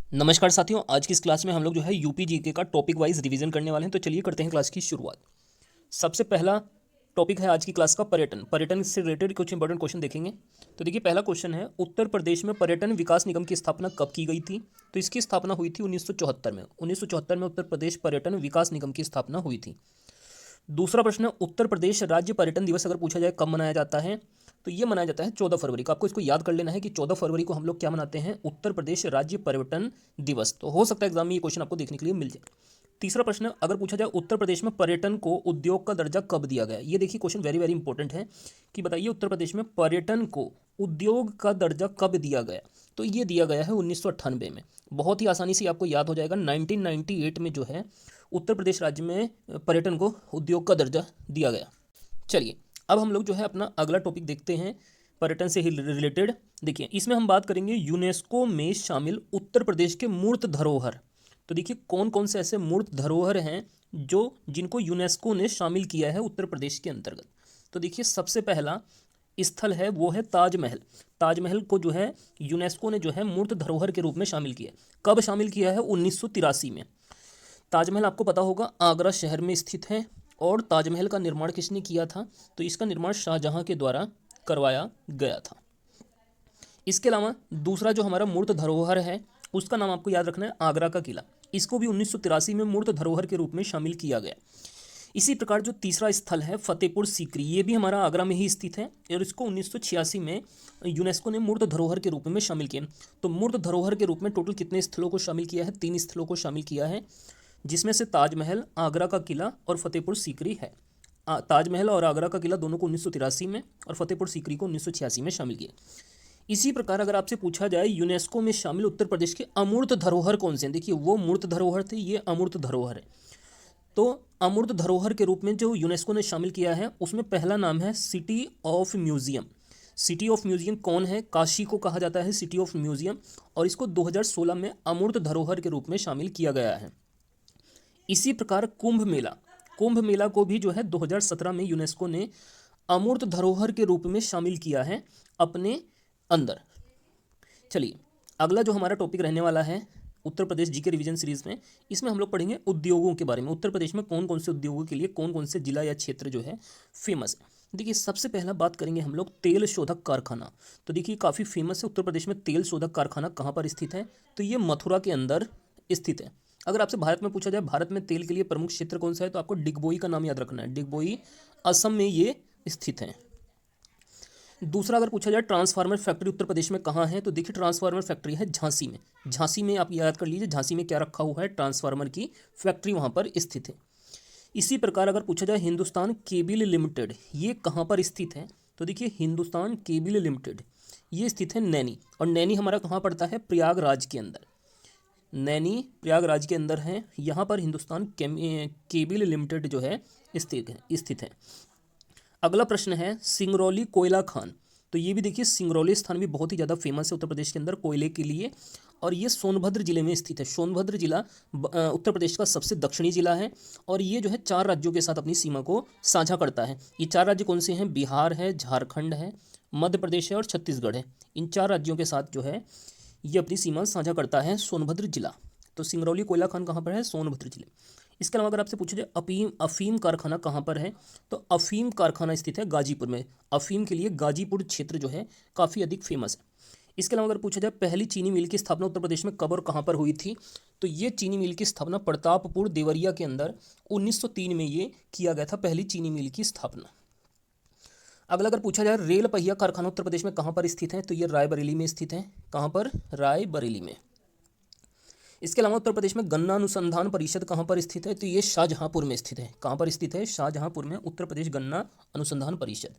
नमस्कार साथियों, आज की इस क्लास में हम लोग जो है यूपी जीके का टॉपिक वाइज रिवीजन करने वाले हैं। तो चलिए करते हैं क्लास की शुरुआत। सबसे पहला टॉपिक है आज की क्लास का पर्यटन। पर्यटन से रिलेटेड कुछ इंपॉर्टेंट क्वेश्चन देखेंगे। तो देखिए, पहला क्वेश्चन है, उत्तर प्रदेश में पर्यटन विकास निगम की स्थापना कब की गई थी? तो इसकी स्थापना हुई थी 1974 में। 1974 में उत्तर प्रदेश पर्यटन विकास निगम की स्थापना हुई थी। दूसरा प्रश्न है, उत्तर प्रदेश राज्य पर्यटन दिवस अगर पूछा जाए कब मनाया जाता है, तो ये मनाया जाता है 14 फरवरी को। आपको इसको याद कर लेना है कि 14 फरवरी को हम लोग क्या मनाते हैं, उत्तर प्रदेश राज्य पर्यटन दिवस। तो हो सकता है एग्जाम में ये क्वेश्चन आपको देखने के लिए मिल जाए। तीसरा प्रश्न, अगर पूछा जाए उत्तर प्रदेश में पर्यटन को उद्योग का दर्जा कब दिया गया? ये देखिए क्वेश्चन वेरी वेरी इंपॉर्टेंट है कि बताइए उत्तर प्रदेश में पर्यटन को उद्योग का दर्जा कब दिया गया? तो ये दिया गया है 1998 में। बहुत ही आसानी से आपको याद हो जाएगा। 1998 में जो है उत्तर प्रदेश राज्य में पर्यटन को उद्योग का दर्जा दिया गया। चलिए, अब हम लोग जो है अपना अगला टॉपिक देखते हैं पर्यटन से ही रिलेटेड। देखिए, इसमें हम बात करेंगे यूनेस्को में शामिल उत्तर प्रदेश के मूर्त धरोहर। तो देखिए कौन कौन से ऐसे मूर्त धरोहर हैं जो जिनको यूनेस्को ने शामिल किया है उत्तर प्रदेश के अंतर्गत। तो देखिए, सबसे पहला स्थल है वो है ताजमहल। ताजमहल को जो है यूनेस्को ने जो है मूर्त धरोहर के रूप में शामिल किया। कब शामिल किया है? 1983 में। ताजमहल आपको पता होगा आगरा शहर में स्थित है। और ताजमहल का निर्माण किसने किया था? तो इसका निर्माण शाहजहां के द्वारा करवाया गया था। इसके अलावा दूसरा जो हमारा मूर्त धरोहर है उसका नाम आपको याद रखना है आगरा का किला। इसको भी 1983 में मूर्त धरोहर के रूप में शामिल किया गया। इसी प्रकार जो तीसरा स्थल है फतेहपुर सीकरी, ये भी हमारा आगरा में ही स्थित है और इसको 1986 में यूनेस्को ने मूर्त धरोहर के रूप में शामिल किया। तो मूर्त धरोहर के रूप में टोटल कितने स्थलों को शामिल किया है? 3 स्थलों को शामिल किया है, जिसमें से ताजमहल, आगरा का किला और फतेहपुर सीकरी है। ताजमहल और आगरा का किला दोनों को 1983 में और फतेहपुर सीकरी को 1986 में शामिल किया। इसी प्रकार अगर आपसे पूछा जाए यूनेस्को में शामिल उत्तर प्रदेश के अमूर्त धरोहर कौन से हैं, देखिए वो मूर्त धरोहर थे, ये अमूर्त धरोहर है। तो अमूर्त धरोहर के रूप में जो यूनेस्को ने शामिल किया है उसमें पहला नाम है city of museum. City of museum कौन है? काशी को कहा जाता है सिटी ऑफ म्यूजियम, और इसको 2016 में अमूर्त धरोहर के रूप में शामिल किया गया है। इसी प्रकार कुंभ मेला, कुंभ मेला को भी जो है 2017 में यूनेस्को ने अमूर्त धरोहर के रूप में शामिल किया है अपने अंदर। चलिए, अगला जो हमारा टॉपिक रहने वाला है Uttar Pradesh GK revision series में, इसमें हम लोग पढ़ेंगे उद्योगों के बारे में। उत्तर प्रदेश में कौन कौन से उद्योगों के लिए कौन कौन से जिला या क्षेत्र जो है फेमस है। देखिए, सबसे पहला बात करेंगे हम लोग तेल शोधक कारखाना। तो देखिए काफ़ी फेमस है उत्तर प्रदेश में तेल शोधक कारखाना। कहाँ पर स्थित है? तो ये मथुरा के अंदर स्थित है। अगर आपसे भारत में पूछा जाए भारत में तेल के लिए प्रमुख क्षेत्र कौन सा है, तो आपको डिगबोई का नाम याद रखना है। डिगबोई असम में ये स्थित है। दूसरा अगर पूछा जाए ट्रांसफार्मर फैक्ट्री उत्तर प्रदेश में कहाँ है, तो देखिए ट्रांसफार्मर फैक्ट्री है झांसी में। झांसी में आप याद कर लीजिए, झांसी में क्या रखा हुआ है? ट्रांसफार्मर की फैक्ट्री वहाँ पर स्थित है। इसी प्रकार अगर पूछा जाए हिंदुस्तान केबल लिमिटेड, ये कहाँ पर स्थित है, तो देखिए हिंदुस्तान केबल लिमिटेड ये स्थित है नैनी। और नैनी हमारा कहाँ पड़ता है? प्रयागराज के अंदर। नैनी प्रयागराज के अंदर है। यहाँ पर हिंदुस्तान केबल लिमिटेड जो है स्थित है। अगला प्रश्न है सिंगरौली कोयला खान। तो ये भी देखिए सिंगरौली स्थान भी बहुत ही ज़्यादा फेमस है उत्तर प्रदेश के अंदर कोयले के लिए, और ये सोनभद्र जिले में स्थित है। सोनभद्र जिला उत्तर प्रदेश का सबसे दक्षिणी जिला है, और ये जो है 4 राज्यों के साथ अपनी सीमा को साझा करता है। ये 4 राज्य कौन से हैं? बिहार है, झारखंड है, मध्य प्रदेश है और छत्तीसगढ़ है। इन 4 राज्यों के साथ जो है ये अपनी सीमा साझा करता है सोनभद्र जिला। तो सिंगरौली कोयला खान कहाँ पर है? सोनभद्र जिले। इसके अलावा अगर आपसे पूछा जाए अफीम कारखाना कहाँ पर है, तो अफीम कारखाना स्थित है गाजीपुर में। अफीम के लिए गाजीपुर क्षेत्र जो है काफ़ी अधिक फेमस है। इसके अलावा अगर पूछा जाए पहली चीनी मिल की स्थापना उत्तर प्रदेश में कब और कहाँ पर हुई थी, तो ये चीनी मिल की स्थापना प्रतापपुर देवरिया के अंदर 1903 में ये किया गया था, पहली चीनी मिल की स्थापना। अगला अगर पूछा जाए रेल पहिया कारखाना उत्तर प्रदेश में कहाँ पर स्थित है, तो ये रायबरेली में स्थित है। कहाँ पर? रायबरेली में। इसके अलावा उत्तर प्रदेश में गन्ना अनुसंधान परिषद कहाँ पर स्थित है, तो ये शाहजहांपुर में स्थित है। कहाँ पर स्थित है? शाहजहांपुर में उत्तर प्रदेश गन्ना अनुसंधान परिषद।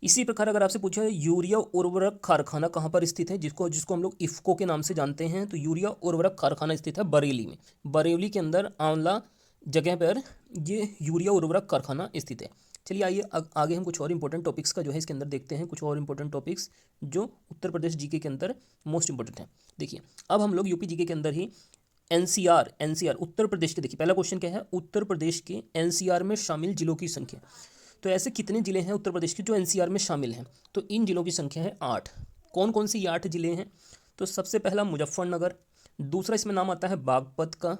इसी प्रकार अगर आपसे पूछा है यूरिया उर्वरक कारखाना कहाँ पर स्थित है, जिसको जिसको हम लोग इफ्को के नाम से जानते हैं, तो यूरिया उर्वरक कारखाना स्थित है बरेली में। बरेली के अंदर आंवला जगह पर ये यूरिया उर्वरक कारखाना स्थित है। चलिए आइए आगे हम कुछ और इंपॉर्टेंट टॉपिक्स का जो है इसके अंदर देखते हैं, कुछ और इंपॉर्टेंट टॉपिक्स जो उत्तर प्रदेश जीके के अंदर मोस्ट इंपॉर्टेंट हैं। देखिए, अब हम लोग यूपी जीके के अंदर ही एनसीआर उत्तर प्रदेश के, देखिए पहला क्वेश्चन क्या है, उत्तर प्रदेश के एनसीआर में शामिल जिलों की संख्या। तो ऐसे कितने जिले हैं उत्तर प्रदेश के जो एनसीआर में शामिल हैं, तो इन जिलों की संख्या है 8। कौन कौन से ये 8 जिले हैं? तो सबसे पहला मुजफ्फरनगर, दूसरा इसमें नाम आता है बागपत का,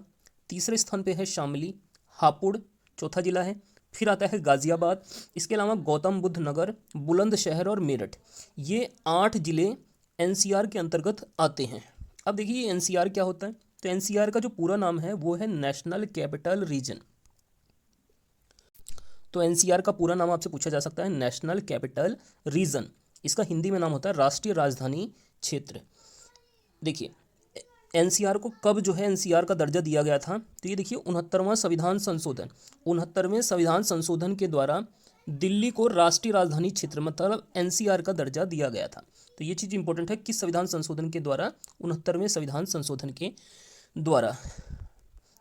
तीसरे स्थान पे है शामली, हापुड़ चौथा जिला है, फिर आता है गाज़ियाबाद, इसके अलावा गौतम बुद्ध नगर, बुलंदशहर और मेरठ। ये 8 जिले एनसीआर के अंतर्गत आते हैं। अब देखिए एनसीआर क्या होता है, तो एनसीआर का जो पूरा नाम है वो है नेशनल कैपिटल रीजन। तो एनसीआर का पूरा नाम आपसे पूछा जा सकता है नेशनल कैपिटल रीजन, इसका हिंदी में नाम होता है राष्ट्रीय राजधानी क्षेत्र। देखिए एनसीआर को कब जो है एनसीआर का दर्जा दिया गया था, तो ये देखिए 69वां संविधान संशोधन, 69वें संविधान संशोधन के द्वारा दिल्ली को राष्ट्रीय राजधानी क्षेत्र मतलब एनसीआर का दर्जा दिया गया था। तो ये चीज़ इंपॉर्टेंट है, किस संविधान संशोधन के द्वारा, 69वें संविधान संशोधन के द्वारा।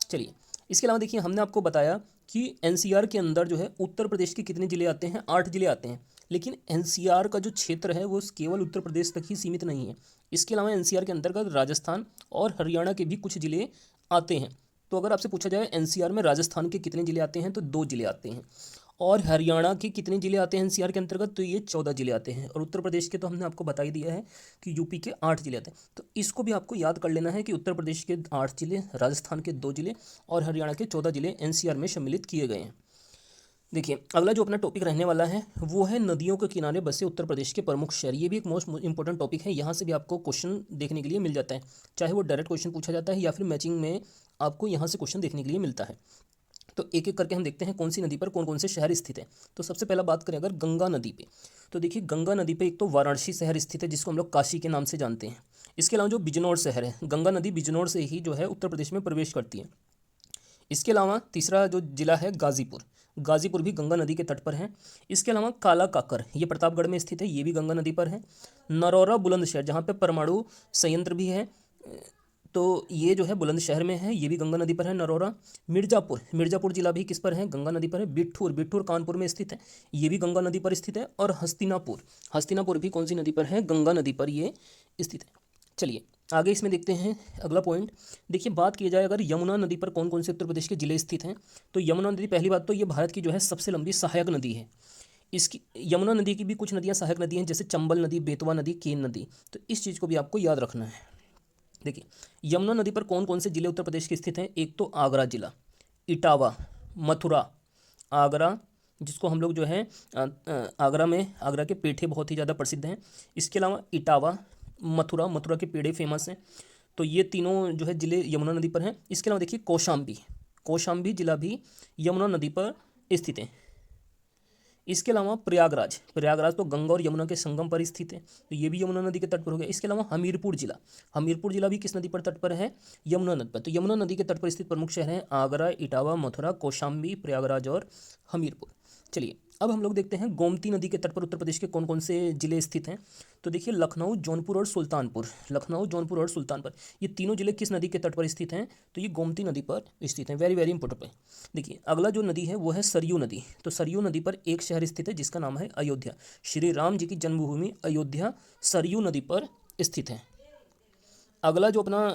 चलिए इसके अलावा देखिए हमने आपको बताया कि एनसीआर के अंदर जो है उत्तर प्रदेश के कितने जिले आते हैं, 8 जिले आते हैं, लेकिन एनसीआर का जो क्षेत्र है वो केवल उत्तर प्रदेश तक ही सीमित नहीं है। इसके अलावा एनसीआर के अंतर्गत राजस्थान और हरियाणा के भी कुछ जिले आते हैं। तो अगर आपसे पूछा जाए एनसीआर में राजस्थान के कितने जिले आते हैं, तो 2 जिले आते हैं, और हरियाणा के कितने जिले आते हैं एनसीआर के अंतर्गत, तो ये 14 जिले आते हैं, और उत्तर प्रदेश के तो हमने आपको बता ही दिया है कि यूपी के 8 जिले आते हैं। तो इसको भी आपको याद कर लेना है कि उत्तर प्रदेश के 8 जिले, राजस्थान के 2 जिले और हरियाणा के 14 जिले एनसीआर में सम्मिलित किए गए हैं। देखिए अगला जो अपना टॉपिक रहने वाला है वो है नदियों के किनारे बसे उत्तर प्रदेश के प्रमुख शहर। ये भी एक मोस्ट इंपॉर्टेंट टॉपिक है, यहाँ से भी आपको क्वेश्चन देखने के लिए मिल जाता है, चाहे वो डायरेक्ट क्वेश्चन पूछा जाता है या फिर मैचिंग में आपको यहाँ से क्वेश्चन देखने के लिए मिलता है। तो एक एक करके हम देखते हैं कौन सी नदी पर कौन कौन से शहर स्थित हैं। तो सबसे पहला बात करें अगर गंगा नदी पे, तो देखिए गंगा नदी पे एक तो वाराणसी शहर स्थित है जिसको हम लोग काशी के नाम से जानते हैं। इसके अलावा जो बिजनौर शहर है, गंगा नदी बिजनौर से ही जो है उत्तर प्रदेश में प्रवेश करती है। इसके अलावा तीसरा जो जिला है गाजीपुर, गाजीपुर भी गंगा नदी के तट पर है। इसके अलावा काला काकर ये प्रतापगढ़ में स्थित है, ये भी गंगा नदी पर है। नरौरा बुलंदशहर जहाँ पे परमाणु संयंत्र भी है, तो ये जो है बुलंदशहर में है, ये भी गंगा नदी पर है नरौरा। मिर्ज़ापुर, मिर्ज़ापुर जिला भी किस पर है, गंगा नदी पर है। बिठूर, बिठूर कानपुर में स्थित है, ये भी गंगा नदी पर स्थित है। और हस्तिनापुर, हस्तिनापुर भी कौन सी नदी पर है, गंगा नदी पर ये स्थित है। चलिए आगे इसमें देखते हैं अगला पॉइंट। देखिए बात की जाए अगर यमुना नदी पर कौन कौन से उत्तर प्रदेश के जिले स्थित हैं, तो यमुना नदी पहली बात तो ये भारत की जो है सबसे लंबी सहायक नदी है। इसकी यमुना नदी की भी कुछ नदियाँ सहायक नदी हैं जैसे चंबल नदी, बेतवा नदी, केन नदी, तो इस चीज़ को भी आपको याद रखना है। देखिए यमुना नदी पर कौन कौन से जिले उत्तर प्रदेश के स्थित हैं, एक तो आगरा जिला, इटावा, मथुरा, आगरा जिसको हम लोग जो है आगरा में आगरा के पेठे बहुत ही ज़्यादा प्रसिद्ध हैं। इसके अलावा इटावा, मथुरा, मथुरा के पेड़े फेमस हैं। तो ये तीनों जो है जिले यमुना नदी पर हैं। इसके अलावा देखिए कौशाम्बी, कौशाम्बी जिला भी यमुना नदी पर स्थित है। इसके अलावा प्रयागराज, प्रयागराज तो गंगा और यमुना के संगम पर स्थित है, तो ये भी यमुना नदी के तट पर हो गया। इसके अलावा हमीरपुर जिला, हमीरपुर जिला भी किस नदी पर तट पर है, यमुना नदी पर। तो यमुना नदी के तट पर स्थित प्रमुख शहर हैं आगरा, इटावा, मथुरा, कौशाम्बी, प्रयागराज और हमीरपुर। चलिए अब हम लोग देखते हैं गोमती नदी के तट पर उत्तर प्रदेश के कौन कौन से जिले स्थित हैं। तो देखिए लखनऊ, जौनपुर और सुल्तानपुर, लखनऊ, जौनपुर और सुल्तानपुर ये तीनों जिले किस नदी के तट पर स्थित हैं, तो ये गोमती नदी पर स्थित हैं। वेरी वेरी इंपॉर्टेंट है। देखिए अगला जो नदी है वो है सरयू नदी। तो सरयू नदी पर एक शहर स्थित है जिसका नाम है अयोध्या। श्री राम जी की जन्मभूमि अयोध्या सरयू नदी पर स्थित है। अगला जो अपना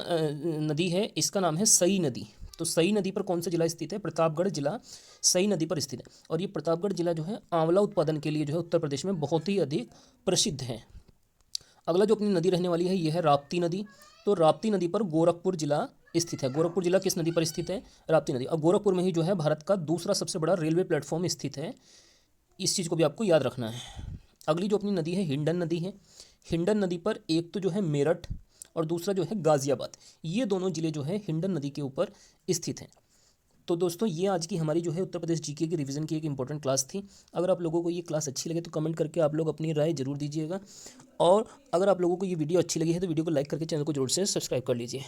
नदी है इसका नाम है सई नदी। तो सई नदी पर कौन सा जिला स्थित है, प्रतापगढ़ जिला सई नदी पर स्थित है। और ये प्रतापगढ़ जिला जो है आंवला उत्पादन के लिए जो है उत्तर प्रदेश में बहुत ही अधिक प्रसिद्ध है। अगला जो अपनी नदी रहने वाली है ये है राप्ती नदी। तो राप्ती नदी पर गोरखपुर जिला स्थित है। गोरखपुर जिला किस नदी पर स्थित है, राप्ती नदी। और गोरखपुर में ही जो है भारत का दूसरा सबसे बड़ा रेलवे प्लेटफॉर्म स्थित है, इस चीज़ को भी आपको याद रखना है। अगली जो अपनी नदी है हिंडन नदी है। हिंडन नदी पर एक तो जो है मेरठ और दूसरा जो है गाज़ियाबाद, ये दोनों जिले जो है हिंडन नदी के ऊपर स्थित हैं। तो दोस्तों ये आज की हमारी जो है उत्तर प्रदेश जीके की रिवीजन की एक इंपॉर्टेंट क्लास थी। अगर आप लोगों को ये क्लास अच्छी लगे तो कमेंट करके आप लोग अपनी राय जरूर दीजिएगा, और अगर आप लोगों को ये वीडियो अच्छी लगी है तो वीडियो को लाइक करके चैनल को जरूर से सब्सक्राइब कर लीजिए।